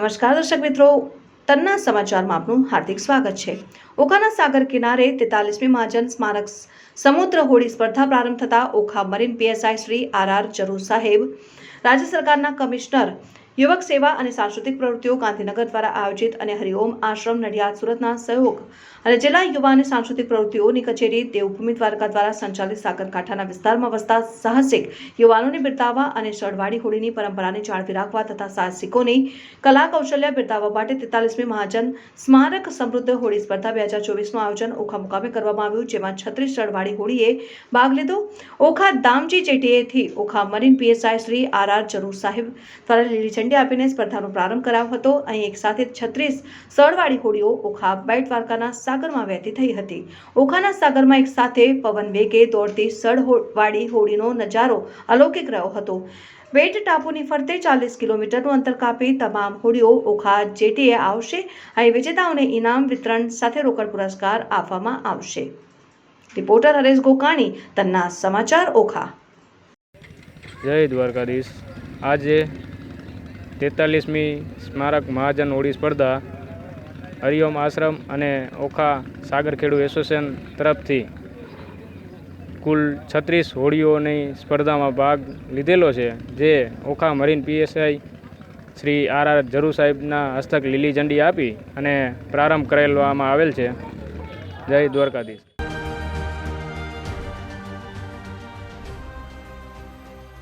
નમસ્કાર દર્શક મિત્રો, તન્ના સમાચારમાં આપનું હાર્દિક સ્વાગત છે। ઓખાના સાગર કિનારે 43મી મહાજન સ્મારક સમુદ્ર હોળી સ્પર્ધા પ્રારંભ થતાં Okha marine PSI Shri R જરૂર સાહેબ, રાજ્ય સરકારના કમિશનર યુવક સેવા અને સાંસ્કૃતિક પ્રવૃત્તિઓ ગાંધીનગર દ્વારા આયોજિત અને હરિઓમ આશ્રમ નડિયાદ સુરતના સહયોગ અને જિલ્લા યુવા અને સાંસ્કૃતિક પ્રવૃત્તિઓની કચેરી દેવભૂમિ દ્વારકા દ્વારા સંચાલિત સાગરકાંઠાના વિસ્તારમાં વસતા સાહસિક યુવાનોને બિરદાવવા અને સળવાળી હોળીની પરંપરાને જાળવી રાખવા તથા સાહસિકોની કલા કૌશલ્ય બિરદાવવા માટે 43મી મહાજન સ્મારક સમૃદ્ધ હોળી સ્પર્ધા 2024નું આયોજન ઓખા મુકામે કરવામાં આવ્યું, જેમાં 36 સળવાળી હોળીએ ભાગ લીધો। ઓખા દામજી જેટીએથી Okha marine PSI Shri R જરૂર સાહેબ દ્વારા લીલી ઝંડી આપીને સ્પર્ધાનો પ્રારંભ કરાવ્યો હતો। અહીં એક સાથે 36 સળવાળી હોળીઓ ઓખા બેટ દ્વારકાના સાગરમાં વહેતી થઈ હતી। ઓખાના સાગરમાં એક સાથે પવન વેગે દોડતી સળવાળી હોળીનો નજારો અલૌકિક રહ્યો હતો। બેટ ટાપુની ફરતે 40 કિલોમીટરનું અંતર કાપી તમામ હોળીઓ ઓખા જેટીએ આવશે। અહીં વિજેતાઓને ઇનામ વિતરણ સાથે રોકડ પુરસ્કાર આપવામાં આવશે। રિપોર્ટર હરેશ ગોકાણી, તન્ના સમાચાર, ઓખા। જય દ્વારકાધીશ। આજે 43મી સ્મારક મહાજન હોળી સ્પર્ધા હરિઓમ આશ્રમ અને ઓખા સાગર ખેડૂ એસોસિએશન તરફથી કુલ 36 હોળીઓની સ્પર્ધામાં ભાગ લીધેલો છે, જે Okha marine PSI Shri R Jarur સાહેબના હસ્તક લીલી ઝંડી આપી અને પ્રારંભ કરેલવામાં આવેલ છે। જય દ્વારકાધીશ।